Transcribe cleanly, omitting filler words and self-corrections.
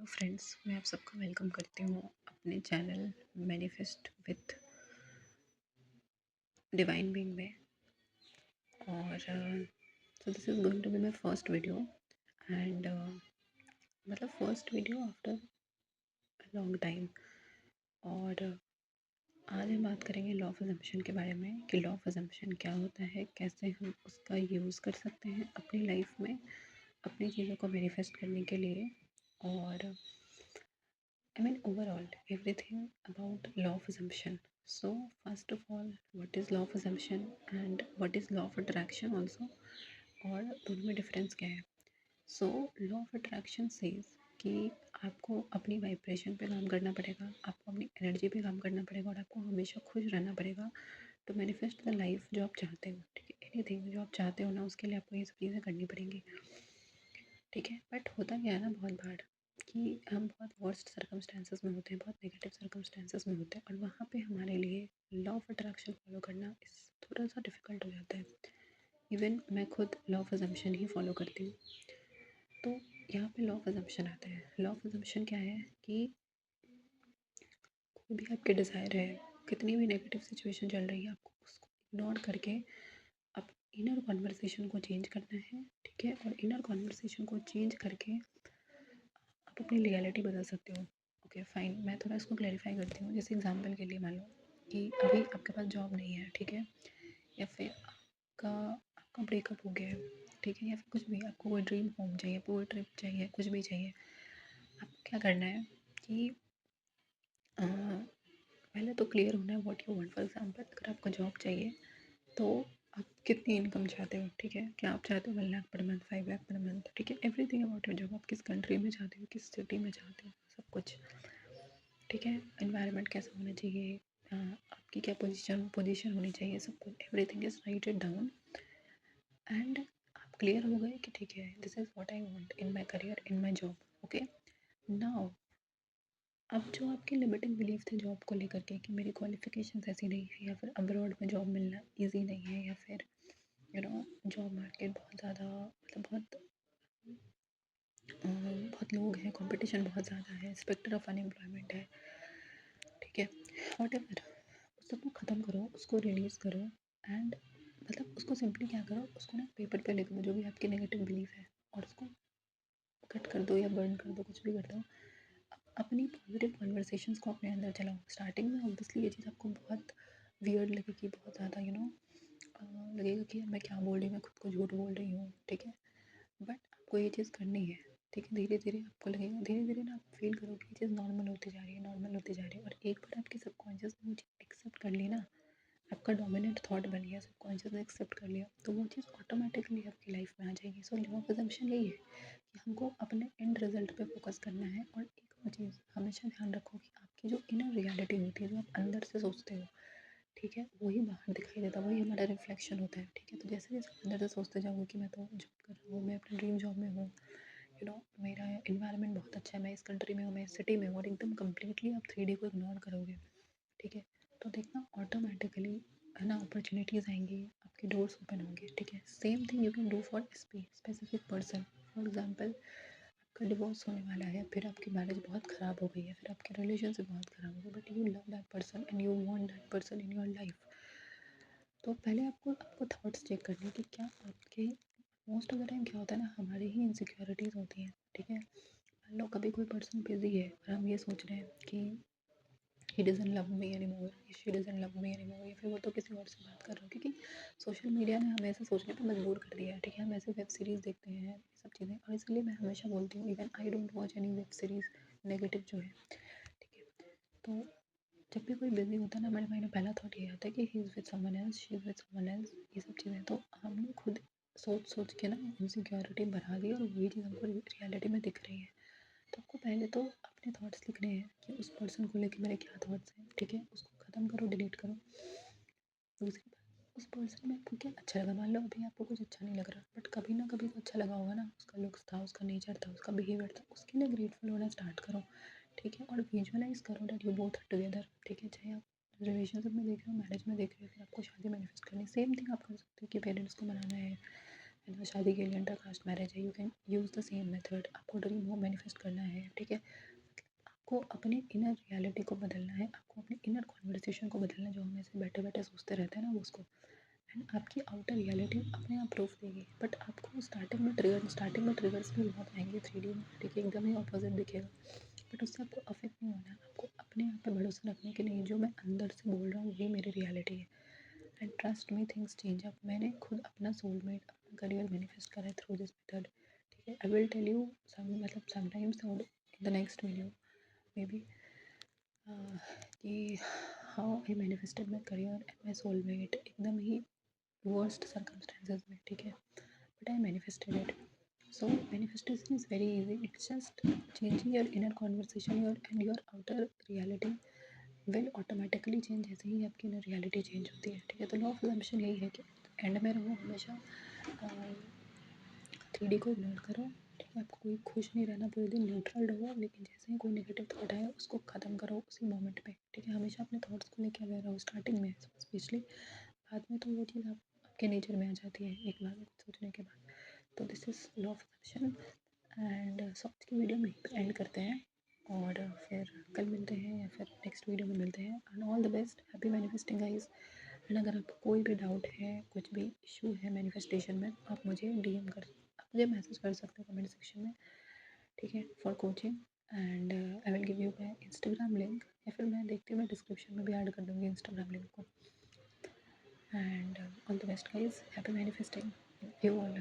Hello friends, मैं आप सबका वेलकम करती हूँ अपने channel manifest with divine being में। और so this is going to be my first video and मतलब first video after long time. और आज हम बात करेंगे लॉ ऑफ अजम्पशन के बारे में कि लॉ ऑफ अजम्पशन क्या होता है, कैसे हम उसका यूज़ कर सकते हैं अपनी लाइफ में अपनी चीज़ों को मैनिफेस्ट करने के लिए। और I mean, overall, everything about law of assumption. So, first of all, what is law of assumption and what is law of attraction also, और दोनों में डिफरेंस क्या है? So law of attraction says कि आपको अपनी वाइब्रेशन पे काम करना पड़ेगा, आपको अपनी एनर्जी पे काम करना पड़ेगा और आपको हमेशा खुश रहना पड़ेगा टू मैनिफेस्ट द लाइफ जो आप चाहते हो। ठीक है, एनीथिंग जो आप चाहते हो ना, उसके लिए आपको ये सब चीज़ें करनी पड़ेंगी। ठीक है, बट होता क्या है ना बहुत बार कि हम बहुत वर्स्ट सर्कमस्टेंसेस में होते हैं, बहुत नेगेटिव सर्कमस्टेंसेस में होते हैं और वहाँ पे हमारे लिए लॉ ऑफ अट्रैक्शन फॉलो करना इस थोड़ा सा डिफ़िकल्ट हो जाता है। इवन मैं खुद law of assumption he follow करती हूँ। तो यहाँ पे लॉ ऑफ अजम्पशन आता है। लॉ ऑफ अजम्पशन क्या है कि कोई भी आपके डिज़ायर है, कितनी भी नेगेटिव सिचुएशन चल रही है, आपको उसको इग्नोर करके आप इनर कॉन्वर्सेशन को चेंज करना है। ठीक है, और इनर कॉन्वर्सेशन को चेंज करके आप अपनी रियलिटी बदल सकते हो। ओके फाइन, मैं थोड़ा इसको क्लैरिफाई करती हूँ। जैसे एग्जांपल के लिए मान लो कि अभी आपके पास जॉब नहीं है, ठीक है, या फिर आपका आपका ब्रेकअप हो गया है, ठीक है, या फिर कुछ भी आपको कोई ड्रीम होम चाहिए, कोई ट्रिप चाहिए, कुछ भी चाहिए। आपको क्या करना है कि पहले तो क्लियर होना है what you want. For example, अगर आपको जॉब चाहिए तो आप कितनी इनकम चाहते हो? ठीक है, क्या आप चाहते हो 1 lakh per month, 5 lakh per month? ठीक है, एवरीथिंग अबाउट योर जॉब। आप किस कंट्री में चाहते हो, किस सिटी में चाहते हो, सब कुछ। ठीक है, एनवायरनमेंट कैसा होना चाहिए, आपकी क्या पोजीशन पोजीशन होनी चाहिए, सब कुछ everything is right it down. And आप क्लियर हो गए कि ठीक है, this is what I want in my career, in my job. Okay, now अब जो आपके लिमिटिंग बिलीफ थे जॉब को लेकर के कि मेरी क्वालिफिकेशंस ऐसी नहीं है, या फिर अब्रॉड में जॉब मिलना ईजी नहीं है, या फिर जॉब मार्केट बहुत ज़्यादा मतलब बहुत लोग हैं, कंपटीशन बहुत ज़्यादा है, स्पेक्टर ऑफ अनएम्प्लॉयमेंट है। ठीक है, व्हाटएवर, उस सबको ख़त्म करो, उसको रिलीज़ करो। एंड मतलब उसको सिंपली क्या करो, उसको ना पेपर पे लिख दो जो भी आपकी नेगेटिव बिलीफ है, और उसको कट कर दो या बर्न कर दो, कुछ भी कर दो। अपनी पॉजिटिव कन्वर्सेशंस को अपने अंदर चलाओ। स्टार्टिंग में ऑब्वियसली ये चीज़ आपको बहुत वियर्ड लगेगी, बहुत ज़्यादा लगेगा कि मैं क्या बोल रही हूँ, मैं खुद को झूठ बोल रही हूँ। ठीक है, बट आपको ये चीज़ करनी है। ठीक है, धीरे धीरे आपको लगेगा, धीरे धीरे ना आप फील करोगे ये चीज़ नॉर्मल होती जा रही है, नॉर्मल होती जा रही है। और एक बार आपकी सबकॉन्शियस ने वो चीज़ एक्सेप्ट कर ली ना, आपका डोमिनेंट थॉट बन गया, सबकॉन्शियस ने एक्सेप्ट कर लिया, तो वो चीज़ ऑटोमेटिकली आपकी लाइफ में आ जाएगी। सो लॉ ऑफ अजम्पशन यही है कि हमको अपने एंड रिजल्ट पे फोकस करना है। और एक और चीज़ हमेशा ध्यान रखो कि आपकी जो इनर रियलिटी होती है, जो आप अंदर से सोचते हो, ठीक है, वही बाहर दिखाई देता है, वही हमारा रिफ्लेक्शन होता है। ठीक है, तो जैसे जैसे अंदर से सोचते जाओगे कि मैं तो जॉब कर रहा हूँ, मैं अपने ड्रीम जॉब में हूँ, मेरा एनवायरनमेंट बहुत अच्छा है, मैं इस कंट्री में हूँ, मैं इस सिटी में हूँ, और एकदम कम्प्लीटली आप 3D को इग्नोर करोगे, ठीक है, तो देखना ऑटोमेटिकली है ना अपॉर्चुनिटीज़ आएंगी, आपके डोर्स ओपन होंगे। ठीक है, same thing you can do for specific person. For example, आपका डिवोर्स होने वाला है, फिर आपकी मैरिज बहुत ख़राब हो गई है, फिर आपके रिलेशनशिप बहुत ख़राब हो गए, but you love that person and you want that person in your life. तो पहले आपको आपको थॉट्स चेक करने हैं कि क्या आपके मोस्ट ऑफ द टाइम क्या होता है ना, हमारी ही इनसिक्योरिटीज़ होती हैं। ठीक है, मान लो कभी कोई पर्सन बिजी है और हम ये सोच रहे हैं कि he doesn't love me anymore, she doesn't love me anymore, या फिर वो तो किसी और से बात कर रहा हो, क्योंकि सोशल मीडिया ने हमें ऐसा सोचने पे मजबूर कर दिया है। ठीक है, हम ऐसे वेब सीरीज़ देखते हैं, ये सब चीज़ें, और इसलिए मैं हमेशा बोलती हूँ even I don't watch any web series negative जो है। ठीक है, तो जब भी कोई बिजी होता है ना, हमारे माइंड में पहला थॉट ये आता है कि he is with someone else, she is with someone else, ये सब चीज़ें। तो हमने खुद सोच सोच के ना इनसिक्योरिटी बढ़ा दी और वही चीज़ हमको रियलिटी में दिख रही है। तो आपको पहले तो अपने थॉट्स लिखने हैं कि उस पर्सन को लेके मेरे क्या थॉट्स हैं। ठीक है, उसको ख़त्म करो, डिलीट करो। दूसरी बात, उस पर्सन में आपको क्या अच्छा लगा। मान लो अभी आपको कुछ अच्छा नहीं लग रहा, बट कभी ना कभी तो अच्छा लगा होगा ना, उसका लुक्स था, उसका नेचर था, उसका बिहेवियर था, उसके लिए ग्रेटफुल होना स्टार्ट करो। ठीक है, और विजुअलाइज करो that you both are together. ठीक है, चाहे आप रिलेशनशिप में देख रहे हो, मैरिज में देख रहे हो, फिर आपको शादी मैनिफेस्ट करनी, सेम थिंग आप कर सकते हो कि पेरेंट्स को मनाना है, है ना, शादी के लिए इंटर कास्ट मैरिज है, you can use the same method. आपको ड्रीम हो मैनिफेस्ट करना है, ठीक है, आपको अपने इनर रियलिटी को बदलना है, आपको अपने इनर कॉन्वर्सेशन को बदलना है, जो हम ऐसे बैठे बैठे सोचते रहते हैं ना वो उसको, एंड आपकी आउटर रियलिटी अपने आप प्रूफ देगी। बट आपको स्टार्टिंग में ट्रिगर्स भी बहुत आएंगे 3D में, ठीक है, एकदम ही ऑपोजिट दिखेगा, बट उससे आपको अफेक्ट नहीं होना है। आपको अपने आप पे भरोसा रखने के नहीं, जो मैं अंदर से बोल रहा हूँ वही मेरी रियलिटी है, and trust me things change. अब मैंने खुद अपना सोलमेट, अपना करियर मैनिफेस्ट करा है थ्रू दिस मेथड, ठीक है। आई विल टेल यू मतलब sometimes in the next video maybe कि how I manifested my career and my soulmate एकदम ही worst circumstances में, ठीक है, but I manifested it. So manifestation is very easy. It's just changing your inner conversation, and your outer reality will automatically change जैसे ही आपकी inner reality change होती है, ठीक है। तो लॉ ऑफ assumption यही है कि एंड में रहो हमेशा 3D को इग्नोर करो, ठीक है। आपको कोई खुश नहीं रहना, पूरे दिन न्यूट्रल रहो, लेकिन जैसे ही कोई नेगेटिव थॉट आए उसको ख़त्म करो उसी मोमेंट पे, ठीक है। हमेशा अपने थॉट्स को लेके अवेयर रहो स्टार्टिंग में स्पेशली, बाद में तो वो चीज़ आपके नेचर में आ जाती है एक बार कुछ सोचने के बाद। तो this is law of attraction, and so आज की वीडियो में यहीं पे एंड करते हैं, और फिर कल मिलते हैं या फिर नेक्स्ट वीडियो में मिलते हैं, and all the best, happy manifesting guys. And अगर आपको कोई भी डाउट है, कुछ भी इशू है मैनिफेस्टेशन में, आप मुझे आप मुझे मैसेज कर सकते हो कमेंट सेक्शन में, ठीक है, for coaching, and I will give you my Instagram link, या फिर मैं देखती हूँ मैं डिस्क्रिप्शन में भी ऐड कर दूँगी इंस्टाग्राम लिंक को। And all the best guys, happy manifesting, you all.